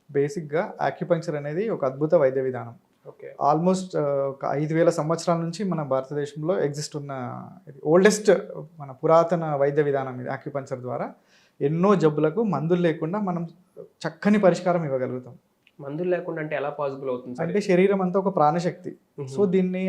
బేసిక్‌గా యాక్యుపంక్చర్ అనేది ఒక అద్భుత వైద్య విధానం. ఓకే. ఆల్మోస్ట్ ఒక 5000 సంవత్సరాల నుంచి మన భారతదేశంలో ఎగ్జిస్ట్ ఉన్న ఇది ఓల్డెస్ట్ మన పురాతన వైద్య విధానం ఇది యాక్యుపంక్చర్ ద్వారా. ఎన్నో జబ్బులకు మందులు లేకుండా మనం చక్కని పరిష్కారం ఇవ్వగలుగుతాం. మందులు లేకుండా అంటే ఎలా పాసిబుల్ అవుతుంది సార్? అంటే శరీరం అంతా ఒక ప్రాణశక్తి. సో దీన్ని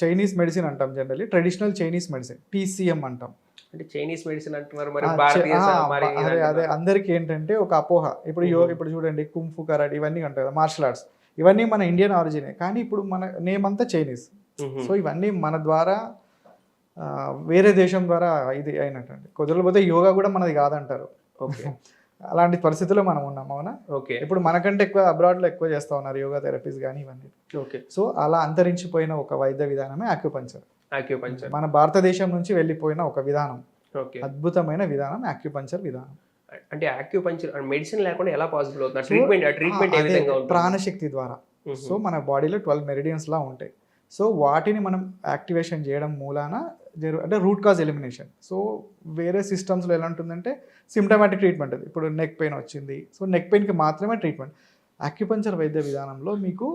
చైనీస్ మెడిసిన్ అంటాం generally. Traditional Chinese medicine TCM అంటాం. అంటే చైనీస్ మెడిసిన్ అంటున్నారు మరి ఆ, భారతీయ మరి అదే అదే అందరికీ ఏంటంటే ఒక అపోహ. ఇప్పుడు ఇప్పుడు చూడండి కుంఫు కరాటే ఇవన్నీ ఉంటాయి కదా, మార్షల్ ఆర్ట్స్ ఇవన్నీ మన ఇండియన్ ఆరిజినే, కానీ ఇప్పుడు మన నేమ్ అంతా చైనీస్. సో ఇవన్నీ మన ద్వారా వేరే దేశం ద్వారా ఇది అయినట్టండి. కుదరకపోతే యోగా కూడా మనది కాదంటారు. ఓకే. అలాంటి పరిస్థితుల్లో మనం ఉన్నాం, అవునా? ఓకే. ఇప్పుడు మనకంటే ఎక్కువ అబ్రాడ్లో ఎక్కువ చేస్తూ ఉన్నారు యోగా థెరపీస్ కానీ ఇవన్నీ. ఓకే. సో అలా అంతరించిపోయిన ఒక వైద్య విధానమే యాక్యుపంక్చర్. యాక్యుపంక్చర్ మన భారతదేశం నుంచి వెళ్ళిపోయిన ఒక విధానం, ఓకే. అద్భుతమైన విధానం యాక్యుపంక్చర్ విధానం. అంటే యాక్యుపంక్చర్ మెడిసిన్ లేకుండా ఎలా పాసిబుల్ అవుతుంది? ట్రీట్మెంట్ ఏ అదే విధంగా ఉంటుంది? ప్రాణశక్తి ద్వారా. సో మన బాడీలో 12 మెరిడియన్స్ లా ఉంటాయి. సో వాటిని మనం యాక్టివేషన్ చేయడం మూలాన అంటే రూట్ కాజ్ ఎలిమినేషన్. సో వేరే సిస్టమ్స్లో ఎలా ఉంటుందంటే సిమ్టమాటిక్ ట్రీట్మెంట్. అది ఇప్పుడు నెక్ పెయిన్ వచ్చింది, సో నెక్ పెయిన్కి మాత్రమే ట్రీట్మెంట్. యాక్యుపంక్చర్ వైద్య విధానంలో మీకు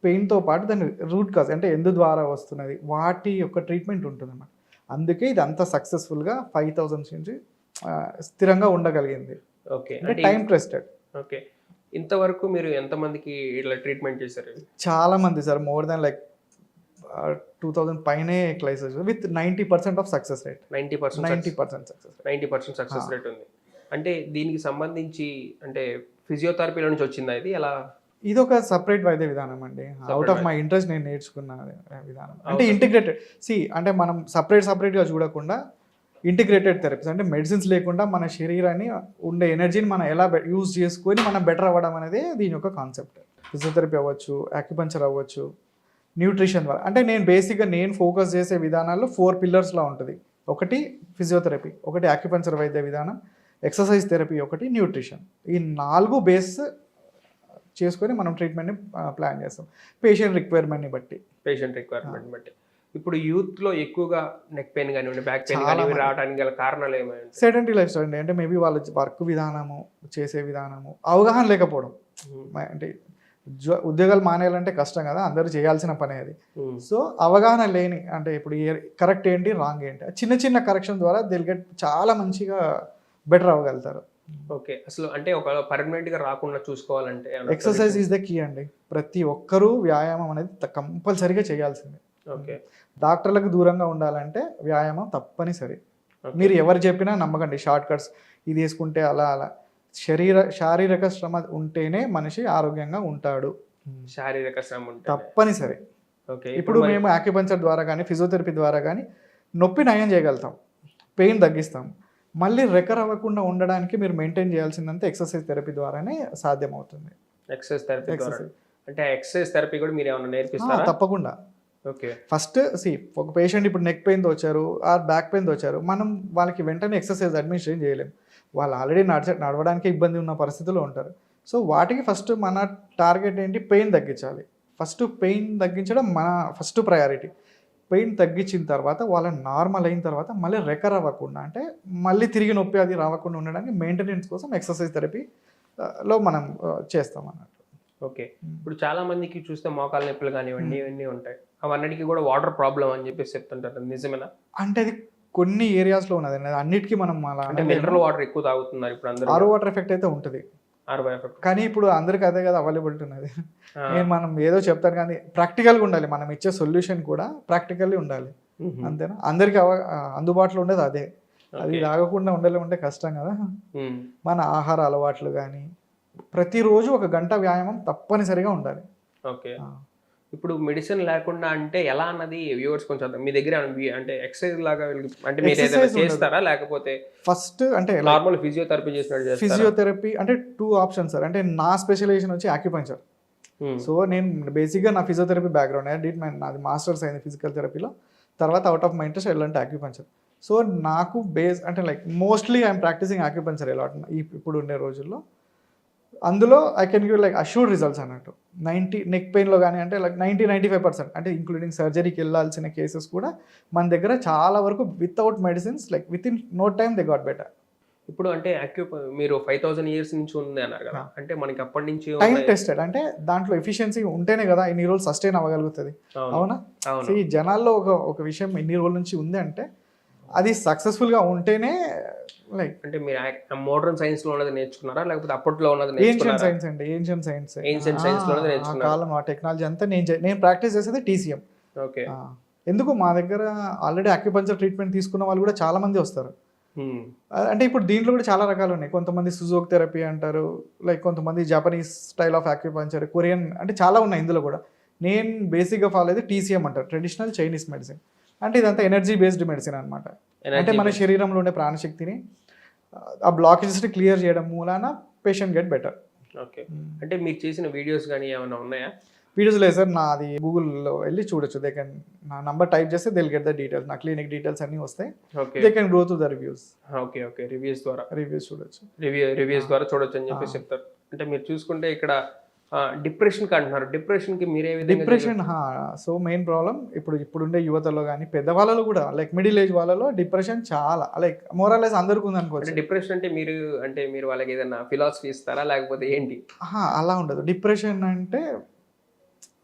పెయిన్తో పాటు దాని రూట్ కాజ్ అంటే ఎందు ద్వారా వస్తున్నది వాటి యొక్క ట్రీట్మెంట్ ఉంటుంది అన్నమాట. అందుకే ఇది అంత సక్సెస్ఫుల్గా 5000 నుంచి స్థిరంగా ఉండగలిగింది. ఓకే. అంటే టైం ట్రస్టెడ్. ఓకే. ఇంతవరకు మీరు ఎంతమందికి ఇట్లా ట్రీట్మెంట్ చేశారు? చాలా మంది సార్, మోర్ దాన్ లైక్ 2000 పైనే క్లైసెస్ with 90% of success rate. 90% success. 90% success rate ఉంది. అంటే దీనికి సంబంధించి అంటే ఫిజియోథెరపీలో నుంచి వచ్చిందా ఇది? ఎలా? ఇది ఒక సపరేట్ వైద్య విధానం అండి. అవుట్ ఆఫ్ మై ఇంట్రెస్ట్ నేను నేర్చుకున్న విధానం. అంటే ఇంటిగ్రేటెడ్ అంటే మనం సపరేట్గా చూడకుండా ఇంటిగ్రేటెడ్ థెరపీస్ అంటే మెడిసిన్స్ లేకుండా మన శరీరాన్ని ఉండే ఎనర్జీని మనం ఎలా యూజ్ చేసుకొని మనం బెటర్ అవ్వడం అనేది దీని యొక్క కాన్సెప్ట్. ఫిజియోథెరపీ అవ్వచ్చు, యాక్యుపంక్చర్ అవ్వచ్చు, న్యూట్రిషన్ వల్ల. అంటే నేను బేసిక్గా ఫోకస్ చేసే విధానాల్లో 4 పిల్లర్స్లా ఉంటుంది. ఒకటి ఫిజియోథెరపీ, ఒకటి యాక్యుపంక్చర్ వైద్య విధానం, ఎక్సర్సైజ్ థెరపీ, ఒకటి న్యూట్రిషన్. ఈ 4 బేస్ చేసుకొని మనం ట్రీట్మెంట్ని ప్లాన్ చేస్తాం పేషెంట్ రిక్వైర్మెంట్ని బట్టి. ఇప్పుడు యూత్లో ఎక్కువగా నెక్ పెయిన్ కానివ్వండి, బ్యాక్ పెయిన్ కానివ్వండి రావడానికి గల కారణాలు ఏమైనా? సెడెంటరీ లైఫ్ స్టైల్ అండి. అంటే మేబీ వాళ్ళ వర్క్ విధానము, చేసే విధానము, అవగాహన లేకపోవడం. అంటే ఉద్యోగాలు మానేయాలంటే కష్టం కదా, అందరూ చేయాల్సిన పనే అది. సో అవగాహన లేని అంటే ఇప్పుడు కరెక్ట్ ఏంటి, రాంగ్ ఏంటి, చిన్న చిన్న కరెక్షన్ ద్వారా దిల్ గెట్ చాలా మంచిగా బెటర్ అవ్వగలుగుతారు. ఓకే. అసలు అంటే ఒక పర్మనెంట్గా రాకుండా చూసుకోవాలంటే ఎక్సర్సైజ్ ఈజ్ ద కీ అండి. ప్రతి ఒక్కరూ వ్యాయామం అనేది కంపల్సరీగా చేయాల్సిందే. ఓకే. డాక్టర్లకు దూరంగా ఉండాలంటే వ్యాయామం తప్పనిసరి. మీరు ఎవరు చెప్పినా నమ్మకండి. షార్ట్ కట్స్ ఇది వేసుకుంటే అలా శారీరక శ్రమ ఉంటేనే మనిషి ఆరోగ్యంగా ఉంటాడు. శారీరక శ్రమ ఉంటే తప్పనిసరి. ఓకే. ఇప్పుడు మేము యాక్యుపంక్చర్ ద్వారా కానీ ఫిజియోథెరపీ ద్వారా కానీ నొప్పి నయం చేయగలుగుతాం, పెయిన్ తగ్గిస్తాం. మళ్ళీ రికవర్ అవ్వకుండా ఉండడానికి మీరు మెయింటైన్ చేయాల్సిందంటే ఎక్సర్సైజ్ థెరపీ ద్వారానే సాధ్యమవుతుంది. ఎక్సర్సైజ్ థెరపీ అంటే ఎక్సర్సైజ్ థెరపీ కూడా మీరు ఏమైనా నేర్పిస్తారా? తప్పకుండా. ఓకే. ఫస్ట్ ఒక పేషెంట్ ఇప్పుడు నెక్ పెయిన్తో వచ్చారు ఆర్ బ్యాక్ పెయిన్తో వచ్చారు, మనం వాళ్ళకి వెంటనే ఎక్సర్సైజ్ అడ్మినిస్ట్రేషన్ చేయలేము. వాళ్ళు ఆల్రెడీ నడవడానికి ఇబ్బంది ఉన్న పరిస్థితుల్లో ఉంటారు. సో వాటికి ఫస్ట్ మన టార్గెట్ ఏంటి, పెయిన్ తగ్గించాలి. ఫస్ట్ పెయిన్ తగ్గించడం మన ఫస్ట్ ప్రయారిటీ. పెయిన్ తగ్గించిన తర్వాత వాళ్ళని నార్మల్ అయిన తర్వాత మళ్ళీ రికవర్ అవ్వకుండా అంటే మళ్ళీ తిరిగి నొప్పి అది రావకుండా ఉండడానికి మెయింటెనెన్స్ కోసం ఎక్సర్సైజ్ థెరపీలో మనం చేస్తాం అన్నట్టు. ఓకే. ఇప్పుడు చాలా మందికి చూస్తే మోకాలు నొప్పులు కానివ్వండి ఇవన్నీ ఉంటాయి, అవన్నిటికీ కూడా వాటర్ ప్రాబ్లం అని చెప్పేసి చెప్తుంటారు, నిజమేనా? అంటే అది కొన్ని ఏరియాస్లో ఉన్నది, అన్నిటికీ మనం అలా అంటే మినరల్ వాటర్ ఎక్కువ తాగుతున్నారు ఇప్పుడు అందరూ. ఆరో వాటర్ ఎఫెక్ట్ అయితే ఉంటుంది, కానీ ఇప్పుడు అందరికి అదే కదా అవైలబిలిటీ ఉన్నది. నేను మనం ఏదో చెప్తాను కానీ ప్రాక్టికల్గా ఉండాలి. మనం ఇచ్చే సొల్యూషన్ కూడా ప్రాక్టికల్లీ ఉండాలి, అంతేనా? అందరికి అందుబాటులో ఉండేది అదే. అది తాగకుండా ఉండలేమంటే కష్టం కదా. మన ఆహార అలవాట్లు కానీ ప్రతిరోజు 1 గంట వ్యాయామం తప్పనిసరిగా ఉండాలి. ఓకే. ఇప్పుడు మెడిసిన్ లేకుండా అంటే ఎలా అన్నది వ్యూవర్స్ కొంచెం మీ దగ్గర అంటే ఎక్సర్సైజ్ లాగా అంటే మీరు ఏదైనా చేస్తారా, లేకపోతే ఫస్ట్ అంటే నార్మల్ ఫిజియోథెరపీ చేసినట్టు? ఫిజియోథెరపీ అంటే 2 ఆప్షన్స్ సార్. అంటే నా స్పెషలైజేషన్ వచ్చి యాక్యుపంక్చర్. సో నేను బేసిక్గా నా ఫిజియోథెరపీ బ్యాక్గ్రౌండ్, నాది మాస్టర్స్ అయింది ఫిజికల్ థెరపీలో. తర్వాత అవుట్ ఆఫ్ మై ఇంట్రెస్ట్ వెళ్ళాలంటే యాక్యుపంక్చర్. సో నాకు అంటే like mostly I'm practising acupuncture ఎలా ఇప్పుడు ఉండే రోజుల్లో. అందులో I can give like assured results అన్నట్టు. నెక్ పెయిన్లో కానీ అంటే లైక్ 90-95% అంటే ఇంక్లూడింగ్ సర్జరీకి వెళ్ళాల్సిన కేసెస్ కూడా మన దగ్గర చాలా వరకు without medicines like within no time they got better. ఇప్పుడు అంటే మీరు 5000 ఇయర్స్ నుంచి ఉంది అన్నారు కదా, అంటే మనకి అప్పటి నుంచి టైం ఉన్నాయి. టెస్టెడ్, అంటే దాంట్లో ఎఫిషియన్సీ ఉంటేనే కదా ఇన్ని రోజులు సస్టైన్ అవ్వగలుగుతుంది. అవును. అవునా? అవును. సో ఈ జనాల్లో ఒక విషయం ఇన్ని రోజుల నుంచి ఉంది అంటే అది సక్సెస్ఫుల్గా ఉంటేనే, లైక్ అంటే మీరు మోడర్న్ సైన్స్ లో ఉన్నది నేర్చుకున్నారా, లేకపోతే అప్పట్లో ఉన్నది ఏన్షియన్ నేర్చుకున్నారా? సైన్స్ అండి, ఏన్షియన్ సైన్స్. Ancient science లోనే ఆ నేర్చుకున్నారు. కాలం ఆ టెక్నాలజీ అంతా నేను ప్రాక్టీస్ చేసేది TCM. ఓకే. ఎందుకు మా దగ్గర ఆల్రెడీ అక్యుపంచర్ ట్రీట్మెంట్ తీసుకున్న వాళ్ళు కూడా చాలా మంది వస్తారు. అంటే ఇప్పుడు దీంట్లో కూడా చాలా రకాలు ఉన్నాయి. కొంతమంది సుజోక్ థెరపీ అంటారు, లైక్ కొంతమంది Japanese style of acupuncture, Korean, అంటే చాలా ఉన్నాయి ఇందులో కూడా. నేను బేసిక్గా ఫాలో అయ్యేది TCM అంటారు, ట్రెడిషనల్ చైనీస్ మెడిసిన్. అంటే ఇదంతా ఎనర్జీ బేస్డ్ మెడిసిన్ అనమాట. అంటే మన శరీరంలో ఉండే ప్రాణశక్తిని ఆ బ్లాకేజెస్ని క్లియర్ చేయడం మూలాన పేషెంట్ గెట్ బెటర్. ఓకే. అంటే మీరు చేసిన వీడియోస్ కానీ ఏమైనా ఉన్నాయా? వీడియోస్ లేదు సార్, నాది గూగుల్లో వెళ్ళి చూడొచ్చు. దే కెన్, నా నంబర్ టైప్ చేస్తే దిల్ గెట్ ద డీటెయిల్స్, నా క్లినిక్ డీటెయిల్స్ అన్నీ వస్తాయి. Okay. They can go to the reviews. Okay. Okay. Reviews చూడొచ్చు. రివ్యూస్ ద్వారా చూడొచ్చు అని చెప్పేసి చెప్తారు. అంటే మీరు చూసుకుంటే ఇక్కడ డిప్రెషన్ కి అంటున్నారు. డిప్రెషన్ కి మీరే విధంగా డిప్రెషన్, సో మెయిన్ ప్రాబ్లం ఇప్పుడుండే యువతలో కానీ పెద్దవాళ్ళలో కూడా, లైక్ మిడిల్ ఏజ్ వాళ్ళలో డిప్రెషన్ చాలా, లైక్ మోరల్లెస్ అందరికీ ఉంది అనుకోవచ్చు. అంటే డిప్రెషన్ అంటే మీరు వాళ్ళకి ఏదైనా ఫిలాసఫీ ఇస్తారా, లేకపోతే ఏంటి? అలా ఉండదు. డిప్రెషన్ అంటే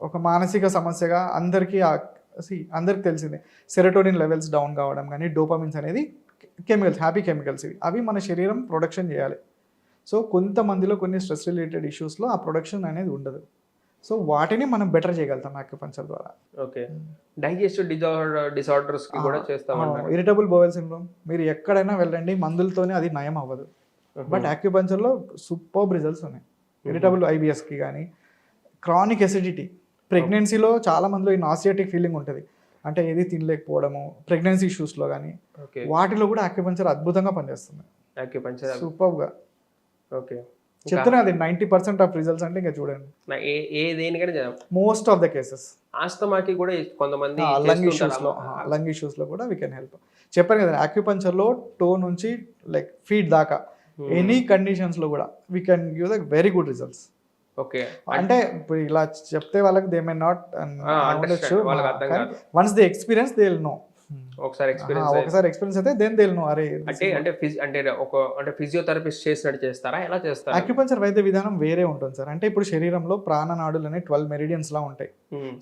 ఒక మానసిక సమస్యగా అందరికి తెలిసిందే. సెరోటోనిన్ లెవెల్స్ డౌన్ కావడం కానీ, డోపమిన్స్ అనేది కెమికల్స్, హ్యాపీ కెమికల్స్ అవి మన శరీరం ప్రొడక్షన్ చేయాలి. సో కొంతమందిలో కొన్ని స్ట్రెస్ రిలేటెడ్ ఇష్యూస్లో ఆ ప్రొడక్షన్ అనేది ఉండదు. సో వాటిని మనం బెటర్ చేయగలుగుతాం అక్యుపంచర్ ద్వారా. ఓకే. డైజెస్టివ్ డిసార్డర్స్ కి కూడా చేస్తామంటారు. ఇరిటబుల్ బోవెల్ సిండ్రోమ్ మీరు ఎక్కడైనా వెళ్ళండి, మందులతోనే అది నయం అవ్వదు. బట్ అక్యుపంచర్లో సూపర్బ్ రిజల్ట్స్ ఉన్నాయి. ఇరిటబుల్ IBSకి కానీ, క్రానిక్ ఎసిడిటీ, ప్రెగ్నెన్సీలో చాలా మందిలో ఈ నాసియాటిక్ ఫీలింగ్ ఉంటుంది, అంటే ఏది తినలేకపోవడము, ప్రెగ్నెన్సీ ఇష్యూస్లో కానీ, వాటిలో కూడా అక్యుపంచర్ అద్భుతంగా పనిచేస్తుంది. అక్యుపంచర్ సూపర్గా. ఓకే. చెప్తున్నా అది 90% ఆఫ్ రిజల్ట్స్ అంటే ఇంకా చూడండి. దేనికైనా మోస్ట్ ఆఫ్ ద కేసెస్. ఆస్తమాకి కూడా కొంతమంది లంగ్ ఇష్యూస్లో కూడా వీ కెన్ హెల్ప్. చెప్పాను కదా, అక్యుపంచర్లో టో నుంచి లైక్ ఫీట్ దాకా ఎనీ కండిషన్స్లో కూడా we can give the very good results. Okay. అంటే ఇప్పుడు ఇలా చెప్తే వాళ్ళకి దే మే నాట్ ఉండొచ్చు, once they experience they will know. ఒకసారి ఎక్స్పీరియన్స్ అయితే దెన్ దే విల్ నో. అరే అంటే ఫిజియోథెరపిస్ట్ చేసినట్టు చేస్తారా, ఎలా చేస్తారు? అక్యుపంచర్ వైద్య విధానం వేరే ఉంటుంది సార్. అంటే ఇప్పుడు శరీరంలో ప్రాణనాడులు అనేవి 12 మెరిడియన్స్ లా ఉంటాయి.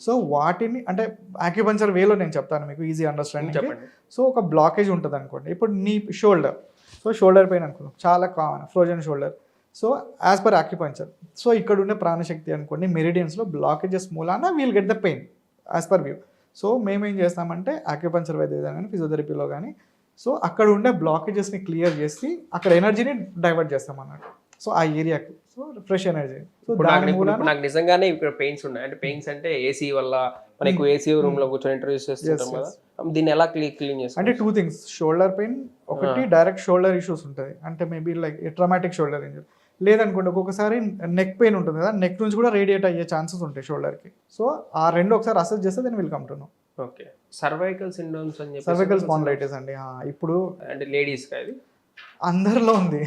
సో వాటిని, అంటే అక్యుపంచర్ వేలో నేను చెప్తాను మీకు ఈజీ అండర్స్టాండింగ్. సో ఒక బ్లాకేజ్ ఉంటుంది అనుకోండి, ఇప్పుడు నీ షోల్డర్, సో షోల్డర్ పెయిన్ అనుకుందాం, చాలా common frozen shoulder. So as per acupuncture, so ఇక్కడ ఉండే ప్రాణశక్తి అనుకోండి మెరిడియన్స్లో బ్లాకేజెస్ మూలాన we'll get the pain as per view. So మేమేం చేస్తామంటే అక్యుపంచర్ వైద్య విధానం కానీ, ఫిజియోథెరపీలో కానీ, సో అక్కడ ఉండే బ్లాకేజెస్ని క్లియర్ చేసి అక్కడ ఎనర్జీని డైవర్ట్ చేస్తాం అన్నట్టు. సో ఆ ఏరియాకి సో ఫ్రెష్ ఎనర్జీ. సో నాకు నిజంగానే ఇక్కడ పెయిన్స్ ఉన్నాయి. అంటే పెయిన్స్ అంటే ఏసీ వల్ల మనకు ఏసీ రూమ్ లో కూర్చొని ఇంటర్వ్యూస్ చేస్తుంటాం కదా, దీన్ని ఎలా క్లీన్ చేస్తాం? అంటే 2 things. షోల్డర్ పెయిన్ ఒకటి, డైరెక్ట్ షోల్డర్ ఇష్యూస్ ఉంటుంది, అంటే maybe like traumatic shoulder injury. లేదనుకోండి ఒక్కొక్కసారి నెక్ పెయిన్ ఉంటుంది కదా, నెక్ నుంచి కూడా రేడియేట్ అయ్యే ఛాన్సెస్ ఉంటాయి షోల్డర్కి. సో ఆ రెండు ఒకసారి అసెస్ చేస్తే then will come to know. Okay. Cervical syndromes అని చెప్పి, సర్వైకల్ స్పాండిలైటిస్ అండి. ఇప్పుడు అంటే లేడీస్ కి అది అందరిలో ఉంది,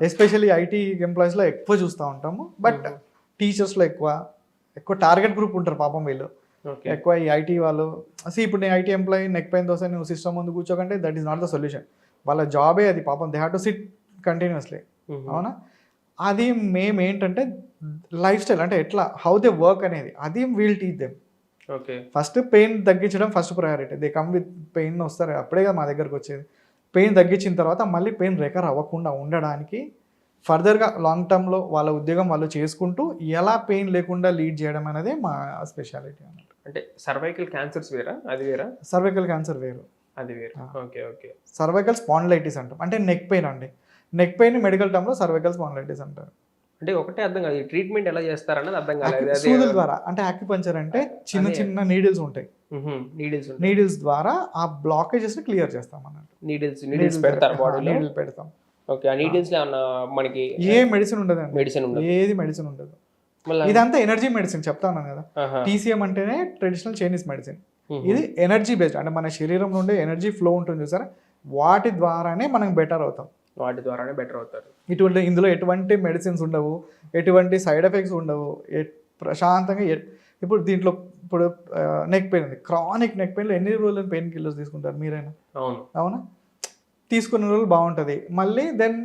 ఎస్పెషల్లీ IT ఎంప్లాయీస్లో ఎక్కువ చూస్తూ ఉంటాము. బట్ టీచర్స్లో ఎక్కువ టార్గెట్ గ్రూప్ ఉంటారు పాపం వీళ్ళు. ఎక్కువ ఈ IT వాళ్ళు. ఇప్పుడు నేను IT ఎంప్లాయీ నెక్ పెయిన్ తోస్తే నువ్వు సిస్టమ్ ముందు కూర్చోకంటే that is not the solution. వాళ్ళ జాబే అది పాపం, they have to sit continuously. అవునా? అది మేము ఏంటంటే లైఫ్ స్టైల్, అంటే ఎట్లా హౌ దే వర్క్ అనేది, అది we'll teach them. Okay. First pain తగ్గించడం first priority. They come with pain వస్తారు, అప్పుడే కదా మా దగ్గరకు వచ్చేది. పెయిన్ తగ్గించిన తర్వాత మళ్ళీ పెయిన్ రికవర్ అవ్వకుండా ఉండడానికి ఫర్దర్గా లాంగ్ టర్మ్లో వాళ్ళ ఉద్యోగం వాళ్ళు చేసుకుంటూ ఎలా పెయిన్ లేకుండా లీడ్ చేయడం అనేది మా స్పెషాలిటీ అన్నట్టు. అంటే సర్వైకల్ క్యాన్సర్స్ వేరా, అది వేరా? సర్వైకల్ క్యాన్సర్ వేరు, అది వేరు. ఓకే. ఓకే. సర్వైకల్ స్పాండిలైటిస్ అంటాం, అంటే నెక్ పెయిన్ అండి. నెక్ పెయిన్ మెడికల్ టర్మ్లో సర్వైకల్ స్పాండిలైటిస్ అంటారు. అంటే ఒకటే అర్థం కాదు, ట్రీట్మెంట్ ఎలా చేస్తారన్నది అర్థం కాలేదు. సూదుల ద్వారా, అంటే అక్యుపంచర్ అంటే చిన్న చిన్న నీడిల్స్ ఉంటాయి, నీడిల్స్ ద్వారా ఆ బ్లాకేజెస్ ని క్లియర్ చేస్తాం అన్నట్టు. నీడిల్స్ పెడతారు బాడీలో, నీడిల్ పెడతాం. ఓకే. ఆ నీడిల్స్ లో మనకి ఏ మెడిసిన్ ఉండదు, ఏది మెడిసిన్ ఉండదు. ఇదంతా ఎనర్జీ మెడిసిన్ చెప్తాను కదా. TCM అంటేనే ట్రెడిషనల్ చైనీస్ మెడిసిన్. ఇది ఎనర్జీ బేస్డ్, అంటే మన శరీరంలో ఉండే ఎనర్జీ ఫ్లో ఉంటుంది చూసారా, వాటి ద్వారానే మనం బెటర్ అవుతాం. ఇందులో ఎటువంటి మెడిసిన్స్ ఉండవు, ఎటువంటి సైడ్ ఎఫెక్ట్స్ ఉండవు, ప్రశాంతంగా. ఇప్పుడు దీంట్లో ఇప్పుడు నెక్ పెయిన్ ఉంది, క్రానిక్ నెక్ పెయిన్లో ఎన్ని రోజులు పెయిన్ కిల్లర్స్ తీసుకుంటారు మీరైనా? అవునా? తీసుకున్న రోజులు బాగుంటుంది, మళ్ళీ దెన్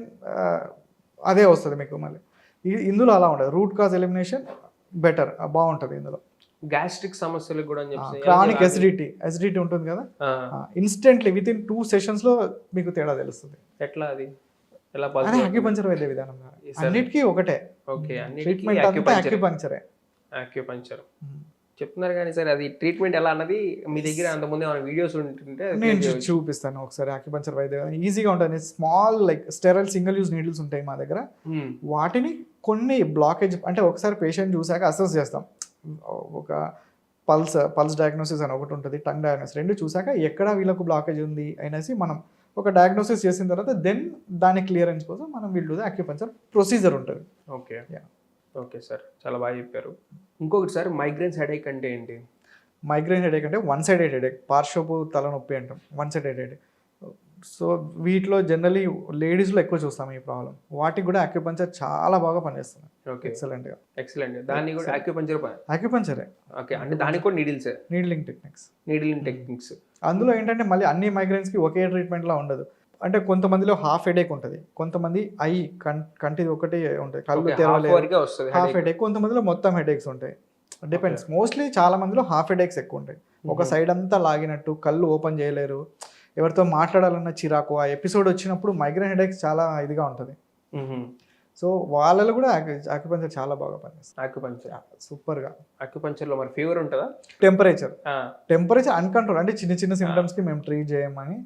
అదే వస్తుంది మీకు మళ్ళీ. ఇందులో అలా ఉండదు, రూట్ కాజ్ ఎలిమినేషన్ బెటర్, బాగుంటుంది ఇందులో. గ్యాస్ట్రిక్ సమస్యలకు కూడా అని చెప్పి క్రానిక్ ఎసిడిటీ ఉంటుంది కదా, ఇన్స్టెంట్లీ విత్ ఇన్ 2 sessions లో మీకు తేడా తెలుస్తుంది. ఎట్లా అది ఎలా అదే అక్యుపంచర్ వైద్య విధానం అన్నిటికీ ఒకటే. ఓకే, ట్రీట్మెంట్ అంతా అక్యుపంచరే. అక్యుపంచర్ చెప్తున్నారు కానీ సార్ అది ట్రీట్మెంట్ ఎలా అన్నది మీ దగ్గర అంతకుముందు ఏమైనా వీడియోస్ ఉంటుంటే నేను చూపిస్తాను ఒకసారి. అక్యుపంచర్ వైద్య విధానం ఈజీగా ఉంటుంది. Small like sterile single use needles ఉంటాయి మా దగ్గర. వాటిని కొన్ని బ్లాకేజ్ అంటే ఒకసారి పేషెంట్ చూసాక అసెస్ చేస్తాం. ఒక పల్స్ డయాగ్నోసిస్ అని ఒకటి ఉంటుంది, టంగ్ డయాగ్నోసిస్, రెండు చూసాక ఎక్కడ వీళ్ళకు బ్లాకేజ్ ఉంది అనేసి మనం ఒక డయాగ్నోసిస్ చేసిన తర్వాత దెన్ దాని క్లియరెన్స్ కోసం మనం వీళ్ళు అక్యుపంచర్ ప్రొసీజర్ ఉంటుంది. ఓకే ఓకే సార్, చాలా బాగా చెప్పారు. ఇంకొకటి సార్, మైగ్రేన్స్ హెడేక్ అంటే ఏంటి? మైగ్రేన్ హెడేక్ అంటే వన్ సైడెడ్ హెడేక్, పార్శ్వపు తలనొప్పి అంటాం, వన్ సైడెడ్ హెడేక్. సో వీటిలో జనరలీ లేడీస్లో ఎక్కువ చూస్తాం ఈ ప్రాబ్లం. వాటికి కూడా అక్యుపంచర్ చాలా బాగా పనిచేస్తుంది. ఓకే, ఎక్సలెంట్గా. దాన్ని కూడా అక్యుపంచరే. ఓకే, అంటే దానికి కూడా నీడిలింగ్ టెక్నిక్స్. అందులో ఏంటంటే మళ్ళీ అన్ని మైగ్రేన్స్కి ఒకే ట్రీట్మెంట్లా ఉండదు. అంటే కొంతమందిలో హాఫ్ హెడేక్ ఉంటుంది, కొంతమంది కంటి ఒకటి ఉంటుంది, కళ్ళు తెరవలేదు హాఫ్ హెడేక్, కొంతమందిలో మొత్తం హెడేక్స్ ఉంటాయి. డిపెండ్స్. మోస్ట్లీ చాలా మందిలో హాఫ్ హెడేక్స్ ఎక్కువ ఉంటాయి. ఒక సైడ్ అంతా లాగినట్టు, కళ్ళు ఓపెన్ చేయలేరు, ఎవరితో మాట్లాడాలన్న చిరాకు. ఆ ఎపిసోడ్ వచ్చినప్పుడు మైగ్రేన్ హెడేక్స్ చాలా ఇదిగా ఉంటుంది. సో వాళ్ళలో కూడా అక్యుపంచర్ చాలా బాగా పనిచేస్తుంది. అక్యుపంచర్ సూపర్గా. అక్యుపంచర్లో మరి ఫీవర్ ఉంటుందా? టెంపరేచర్ అన్కంట్రోల్, అంటే చిన్న చిన్న సిమ్టమ్స్కి మేము ట్రీట్ చేయమని.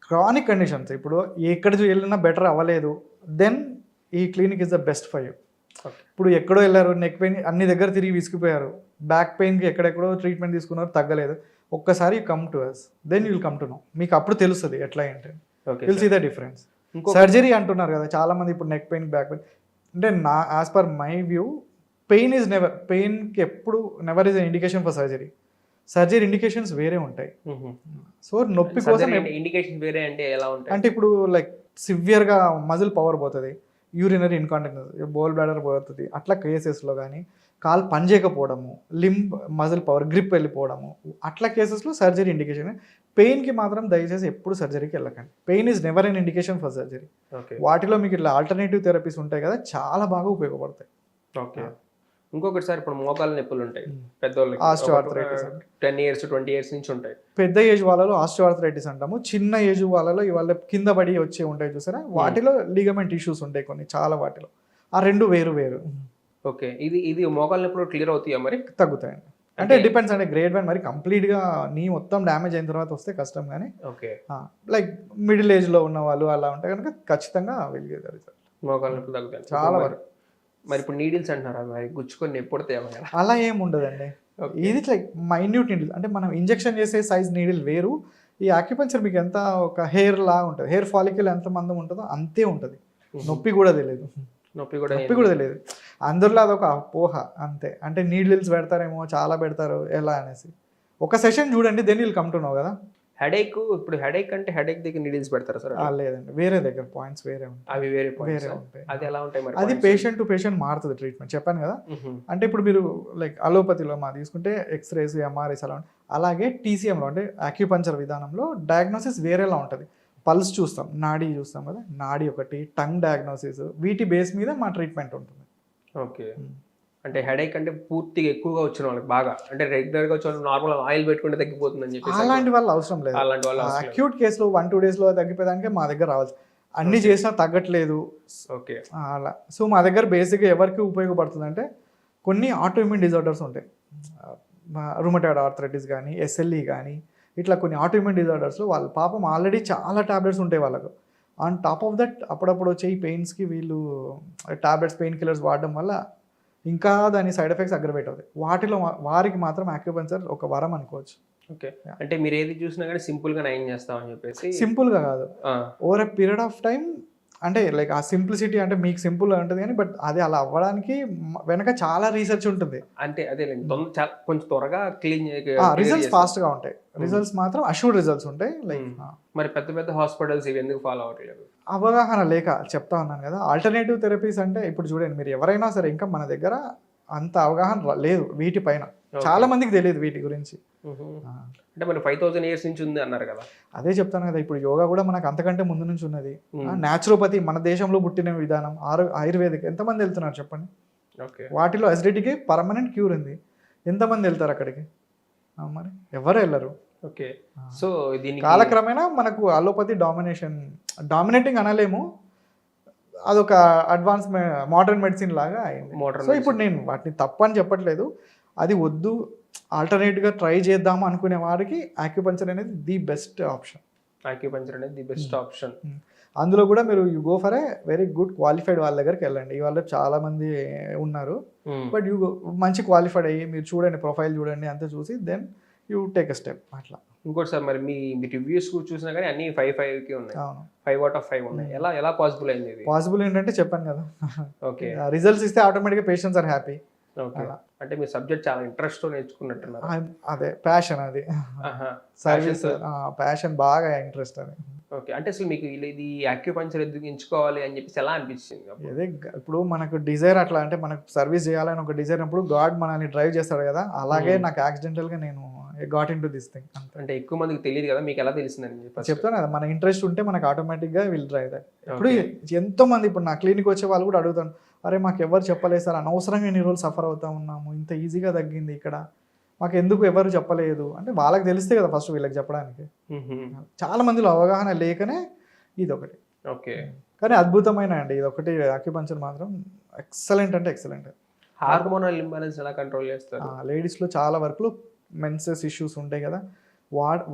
క్రానిక్ కండిషన్స్, ఇప్పుడు ఎక్కడ వెళ్ళినా బెటర్ అవ్వలేదు, దెన్ ఈ clinic is the best for you. ఇప్పుడు ఎక్కడో వెళ్ళారు, నెక్ పెయిన్ అన్ని దగ్గర తిరిగి విసిగిపోయారు, బ్యాక్ పెయిన్కి ఎక్కడెక్కడో ట్రీట్మెంట్ తీసుకున్నారు, తగ్గలేదు, ఒక్కసారి come to us, then you will come to know. మీకు అప్పుడు తెలుస్తుంది ఎట్లా ఏంటి, will see the difference. Surgery అంటున్నారు కదా చాలా మంది ఇప్పుడు, నెక్ పెయిన్, బ్యాక్ పెయిన్. అంటే నా యాజ్ పర్ మై వ్యూ, పెయిన్కి ఎప్పుడు never is indication for surgery. Surgery indications వేరే ఉంటాయి. సో నొప్పి కోసం ఇండికేషన్ వేరే అంటే ఎలా ఉంటాయి అంటే ఇప్పుడు లైక్ సివియర్గా మజిల్ పవర్ పోతుంది, యూరినరీ ఇన్కాంటినెన్స్, బోల్ బ్లాడర్ పోతుంది, అట్లా కేసెస్లో కానీ కాలు పనిచేయకపోవడము, లింబ్ మజిల్ పవర్ గ్రిప్ వెళ్ళిపోవడము, అట్లా కేసెస్లో సర్జరీ ఇండికేషన్. పెయిన్కి మాత్రం దయచేసి ఎప్పుడు సర్జరీకి వెళ్ళకండి. Pain is never an indication for surgery. వాటిలో మీకు ఇట్లా ఆల్టర్నేటివ్ థెరపీస్ ఉంటాయి కదా, చాలా బాగా ఉపయోగపడతాయి. ఓకే. ఇంకొకటి సార్, ఇప్పుడు మోకాళ్ళ నొప్పులు ఉంటాయి పెద్దవాళ్ళకి, 10 years 20 years నుంచి ఉంటాయి. పెద్ద ఏజ్ వాళ్ళలో ఆస్టియోఆర్థరైటిస్ అంటాము. చిన్న ఏజ్ వాళ్ళలో ఇవాళ కింద పడి వచ్చే ఉంటాయి చూసారా, వాటిలో లిగమెంట్ ఇష్యూస్ ఉంటాయి కొన్ని, చాలా వాటిలో. ఆ రెండు వేరు. ఓకే, ఇది మోకాళ్ళ నొప్పులు క్లియర్ అవుతాయా మరి? తగ్గుతాయండి. అంటే డిపెండ్స్, అంటే గ్రేడ్ 1 మరి కంప్లీట్గా నీ మొత్తం డ్యామేజ్ అయిన తర్వాత వస్తే కష్టం, కానీ ఓకే లైక్ మిడిల్ ఏజ్లో ఉన్న వాళ్ళు అలా ఉంటే కనుక ఖచ్చితంగా వెలిగేది మోకాళ్ళ నొప్పులు తగ్గుతాయి చాలా వరకు. మరి ఇప్పుడు నీడిల్స్ అంటున్నారా, మరి గుచ్చుకొని ఎప్పుడైతే అలా ఏమి ఉండదండి. ఇది లైక్ మైన్యూట్ నీడిల్, అంటే మనం ఇంజెక్షన్ చేసే సైజ్ నీడిల్ వేరు. ఈ అక్యుపంచర్ మీకు ఎంత ఒక హెయిర్ లా ఉంటుంది, హెయిర్ ఫాలికల్ ఎంత మందం ఉంటుందో అంతే ఉంటుంది. నొప్పి కూడా తెలియదు. అందరిలో అదొక అపోహ అంతే. అంటే నీడిల్స్ పెడతారేమో, చాలా పెడతారు ఎలా అనేసి. ఒక సెషన్ చూడండి, then will come to know కదా. హెడేక్, ఇప్పుడు హెడేక్ అంటే హెడేక్ దగ్గర నీడిల్స్ పెడతారా సార్? లేదండి, వేరే దగ్గర పాయింట్స్ వేరే ఉంటాయి. అవి వేరే ఉంటాయి. అది ఎలా ఉంటాయి మరి? అది పేషెంట్ టు పేషెంట్ మారుతుంది ట్రీట్మెంట్. చెప్పాను కదా, అంటే ఇప్పుడు మీరు లైక్ అలోపతిలో మా తీసుకుంటే ఎక్స్రేస్, ఎంఆర్ఐస్ అలా ఉంటాయి. అలాగే టీసీఎంలో అంటే అక్యుపంచర్ విధానంలో డయాగ్నోసిస్ వేరేలా ఉంటుంది. పల్స్ చూస్తాం, నాడీ చూస్తాం కదా, నాడీ ఒకటి, టంగ్ డయాగ్నోసిస్, వీటి బేస్ మీద మా ట్రీట్మెంట్ ఉంటుంది. ఓకే, అంటే హెడేక్ అంటే పూర్తిగా ఎక్కువగా వచ్చిన వాళ్ళకి, బాగా అంటే రెగ్యులర్గా వచ్చిన వాళ్ళు నార్మల్ ఆయిల్ పెట్టుకుంటే తగ్గిపోతుందని చెప్పి అలాంటి వాళ్ళు అవసరం లేదు. అక్యూట్ కేసులో 1-2 daysలో తగ్గిపోయేదానికి మా దగ్గర రావచ్చు. అన్ని చేసినా తగ్గట్లేదు, ఓకే అలా. సో మా దగ్గర బేసిక్గా ఎవరికి ఉపయోగపడుతుంది అంటే, కొన్ని ఆటోఇమ్యూన్ డిజార్డర్స్ ఉంటాయి, రుమటాయిడ్ ఆర్థరైటిస్ కానీ, ఎస్ఎల్ఈ కానీ, ఇట్లా కొన్ని ఆటోఇమ్యూన్ డిజార్డర్స్లో వాళ్ళ పాపం ఆల్రెడీ చాలా ట్యాబ్లెట్స్ ఉంటాయి వాళ్ళకు. ఆన్ టాప్ ఆఫ్ దట్ అప్పుడప్పుడు వచ్చే ఈ పెయిన్స్కి వీళ్ళు ట్యాబ్లెట్స్, పెయిన్ కిల్లర్స్ వాడడం వల్ల ఇంకా దాని సైడ్ ఎఫెక్ట్స్ అగ్రవేట్ అవుతాయి. వాటిలో వారికి మాత్రం అక్యుపంచర్ ఒక వరం అనుకోవచ్చు. ఓకే, అంటే మీరు ఏది చూసినా కానీ సింపుల్గా నయం చేస్తామని చెప్పేసి. సింపుల్గా కాదు, over a period of time. అంటే లైక్ ఆ సింప్లిసిటీ అంటే మీకు సింపుల్గా ఉంటుంది కానీ, బట్ అది అలా అవ్వడానికి వెనక చాలా రీసెర్చ్ ఉంటుంది. అంటే అదే కొంచెం త్వరగా క్లీన్, రిజల్ట్స్ ఫాస్ట్గా ఉంటాయి. రిజల్ట్స్ మాత్రం అష్యూర్డ్ రిజల్ట్స్ ఉంటాయి. లైక్ మరి పెద్ద హాస్పిటల్స్ ఇవి ఎందుకు ఫాలో అవ్వట్లేదు? అవగాహన లేక. చెప్తా ఉన్నాను కదా, ఆల్టర్నేటివ్ థెరపీస్ అంటే ఇప్పుడు చూడండి, మీరు ఎవరైనా సరే ఇంకా మన దగ్గర అంత అవగాహన లేదు వీటిపైన. చాలా మందికి తెలియదు వీటి గురించి. అంటే మరి 5000 ఇయర్స్ నుంచి ఉంది అన్నారు కదా. అదే చెప్తాను కదా, ఇప్పుడు యోగా కూడా మనకు అంతకంటే ముందు నుంచి ఉన్నది. న్యాచురోపతి మన దేశంలో పుట్టిన విధానం, ఆయుర్వేదిక్ ఎంతమంది వెళ్తున్నారు చెప్పండి. ఓకే. వాటిలో అసిడిటీకి పర్మనెంట్ క్యూర్ ఉంది. ఎంతమంది వెళ్తారు అక్కడికి? మరి ఎవరు వెళ్ళరు. ఓకే. సో దీనికి కాలక్రమేణా మనకు అలోపతి డామినేటింగ్ అనలేము, అదొక అడ్వాన్స్ మోడర్న్ మెడిసిన్ లాగా అయింది. సో ఇప్పుడు నేను వాటిని తప్పని చెప్పట్లేదు, అది వద్దు ఆల్టర్నేట్గా ట్రై చేద్దాము అనుకునే వారికి ఆక్యుపంచర్ అనేది ది బెస్ట్ ఆప్షన్. ఆక్యుపంచర్ అనేది ది బెస్ట్ ఆప్షన్. అందులో కూడా మీరు you go for a very good qualified వాళ్ళ దగ్గరికి వెళ్ళండి. ఇవాళ చాలా మంది ఉన్నారు, బట్ యూ మంచి క్వాలిఫైడ్ అయ్యి మీరు చూడండి, ప్రొఫైల్ చూడండి, అంతా చూసి then you take a step అట్లా. ఇంకోటి సార్, మరి మీ రివ్యూస్ చూసినా కానీ అన్ని 5/5కి ఉన్నాయి. అవును, 5/5 ఉన్నాయి. ఎలా పాసిబుల్ అయింది ఇది? పాసిబుల్ ఏంటంటే చెప్పాను కదా, ఓకే, రిజల్ట్స్ ఇస్తే ఆటోమేటిక్గా పేషెంట్స్ ఆర్ హ్యాపీ. ఓకే. అంటే మీ సబ్జెక్ట్ చాలా ఇంట్రెస్ట్ తో నేర్చుకున్నట్టున్నారు. అదే ప్యాషన్, అది సర్వీస్ ప్యాషన్, బాగా ఇంట్రెస్ట్ అది. ఓకే. అంటే అసలు మీకు ఇది యాక్యుపంచర్ ఎందుకు ఎంచుకోవాలి అని చెప్పేసి ఎలా అనిపించింది? అదే ఇప్పుడు మనకు డిజైర్ అట్లా, అంటే మనకు సర్వీస్ చేయాలని ఒక డిజైర్ అప్పుడు గాడ్ మనల్ని డ్రైవ్ చేస్తాడు కదా, అలాగే నాకు యాక్సిడెంటల్గా నేను got in to this thing. అంటే ఎక్కువ మందికి తెలియదు కదా, మీకు ఎలా తెలిసిందని చెప్పి చెప్తాను కదా, మన ఇంట్రెస్ట్ ఉంటే మనకు ఆటోమేటిక్గా విల్ డ్రైవ్ దట్. ఇప్పుడు ఎంతో మంది ఇప్పుడు నా క్లినిక్ వచ్చే వాళ్ళు కూడా అడుగుతాను, అరే మాకు ఎవరు చెప్పలేదు సార్, అనవసరంగా ఎన్ని రోజులు సఫర్ అవుతా ఉన్నాము, ఇంత ఈజీగా తగ్గింది ఇక్కడ, మాకు ఎందుకు ఎవరు చెప్పలేదు అంటే వాళ్ళకి తెలిస్తే కదా ఫస్ట్ వీళ్ళకి చెప్పడానికి. చాలా మందిలో అవగాహన లేకనే ఇది ఒకటి. ఓకే. కానీ అద్భుతమైన అండి ఇది ఒకటి, ఆక్యుపంచర్ మాత్రం ఎక్సలెంట్ అంటే ఎక్సలెంట్. హార్మోనల్ ఇంబాలెన్స్ ఎలా కంట్రోల్ చేస్తారు? లేడీస్లో చాలా వరకు మెన్సెస్ ఇష్యూస్ ఉంటాయి కదా,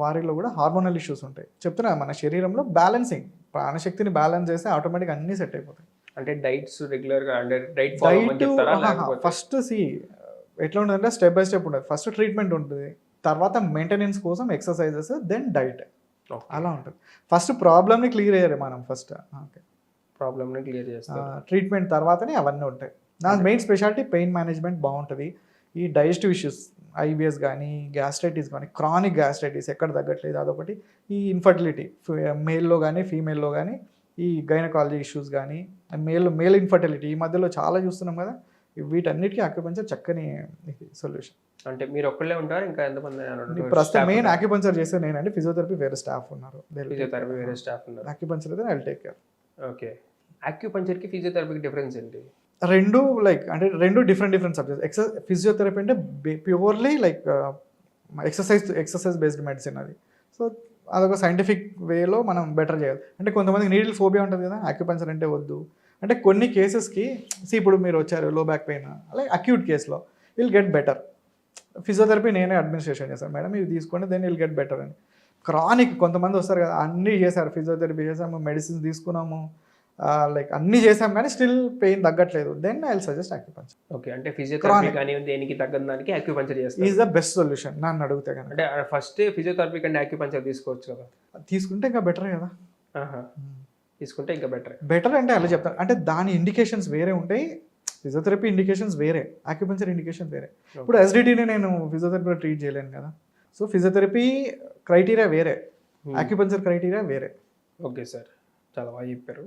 వారిలో కూడా హార్మోనల్ ఇష్యూస్ ఉంటాయి. చెప్తున్నా మన శరీరంలో బ్యాలెన్సింగ్, ప్రాణశక్తిని బ్యాలెన్స్ చేస్తే ఆటోమేటిక్గా అన్నీ సెట్ అయిపోతాయి. అంటే డైట్స్ రెగ్యులర్గా, అంటే డైట్ ఫాలో చెప్తారా? ఫస్ట్ ఎట్లా ఉంటుందంటే స్టెప్ బై స్టెప్ ఉంటుంది. ఫస్ట్ ట్రీట్మెంట్ ఉంటుంది, తర్వాత మెయింటెనెన్స్ కోసం ఎక్సర్సైజెస్, దెన్ డైట్, అలా ఉంటుంది. ఫస్ట్ ప్రాబ్లమ్ని క్లియర్ అయ్యారు మనం ఫస్ట్, ఓకే, ప్రాబ్లమ్ని క్లియర్ చేస్తారు, ట్రీట్మెంట్ తర్వాతనే అవన్నీ ఉంటాయి. నా మెయిన్ స్పెషాలిటీ పెయిన్ మేనేజ్మెంట్ బాగుంటుంది. ఈ డైజెస్టివ్ ఇష్యూస్, ఐబిఎస్ కానీ, గ్యాస్ట్రైటిస్ కానీ, క్రానిక్ గ్యాస్ట్రైటిస్ ఎక్కడ తగ్గట్లేదు అదొకటి, ఈ ఇన్ఫర్టిలిటీ మేల్లో కానీ ఫీమేల్లో కానీ, ఈ గైనకాలజీ ఇష్యూస్ కానీ, మేల్ ఇన్ఫర్టిలిటీ ఈ మధ్యలో చాలా చూస్తున్నాం కదా, వీటన్నిటికీ ఆక్యుపంచర్ చక్కని సొల్యూషన్. అంటే మీరు ఒక్కళ్ళే ఉంటారు, ఇంకా ఎంతమంది? ప్రస్తుతం మెయిన్ ఆక్యుపంచర్ చేస్తే నేనండి, ఫిజియోథెరపీ వేరే స్టాఫ్ ఉన్నారు, ఫిజియోథెరపీ వేరే స్టాఫ్ ఉన్నారు, ఆక్యుపంచర్ అయితే I will take care. Okay. ఆక్యుపంచర్కి ఫిజియోథెరపీకి డిఫరెన్స్ ఏంటి? రెండు రెండు డిఫరెంట్ సబ్జెక్ట్స్. ఫిజియోథెరపీ అంటే ప్యూర్లీ ఎక్సర్సైజ్ బేస్డ్ మెడిసిన్ అది. సో అదొక సైంటిఫిక్ వేలో మనం బెటర్ చేయాలి. అంటే కొంతమందికి నీడిల్ ఫోబియా ఉంటుంది కదా, ఆక్యుపంచర్ అంటే వద్దు అంటే కొన్ని కేసెస్కి, ఇప్పుడు మీరు వచ్చారు లో బ్యాక్ పెయిన్, అలాగే అక్యూట్ కేసులో విల్ గెట్ బెటర్. ఫిజియోథెరపీ నేనే అడ్మినిస్ట్రేషన్ చేశాను, మేడం ఇవి తీసుకోండి దెన్ విల్ గెట్ బెటర్ అని. క్రానిక్ కొంతమంది వస్తారు కదా, అన్నీ చేశారు, ఫిజియోథెరపీ చేసాము, మెడిసిన్స్ తీసుకున్నాము, అన్నీ చేసాం కానీ స్టిల్ పెయిన్ తగ్గట్లేదు, then I will suggest acupuncture. Okay. అంటే ఫిజియోథెరపీ కానీ దేనికి తగ్గని దానికి ఆక్యుపంచర్ చేస్తారు, ఈజ్ ద బెస్ట్ సొల్యూషన్ నన్ను అడిగితే కనుక. అంటే ఫస్ట్ ఫిజియోథెరపీ కంటే ఆక్యుపంచర్ తీసుకోవచ్చు కదా, తీసుకుంటే ఇంకా బెటర్ కదా. తీసుకుంటే ఇంకా బెటర్ అంటే అలా చెప్తాను, అంటే దాని ఇండికేషన్స్ వేరే ఉంటాయి, ఫిజియోథెరపీ ఇండికేషన్స్ వేరే, ఆక్యుపంచర్ ఇండికేషన్ వేరే. ఇప్పుడు ఎస్డిటీని నేను ఫిజియోథెరపీలో ట్రీట్ చేయలేను కదా, సో ఫిజియోథెరపీ క్రైటీరియా వేరే, ఆక్యుపంచర్ క్రైటీరియా వేరే. ఓకే సార్, చాలా బాగా చెప్పారు.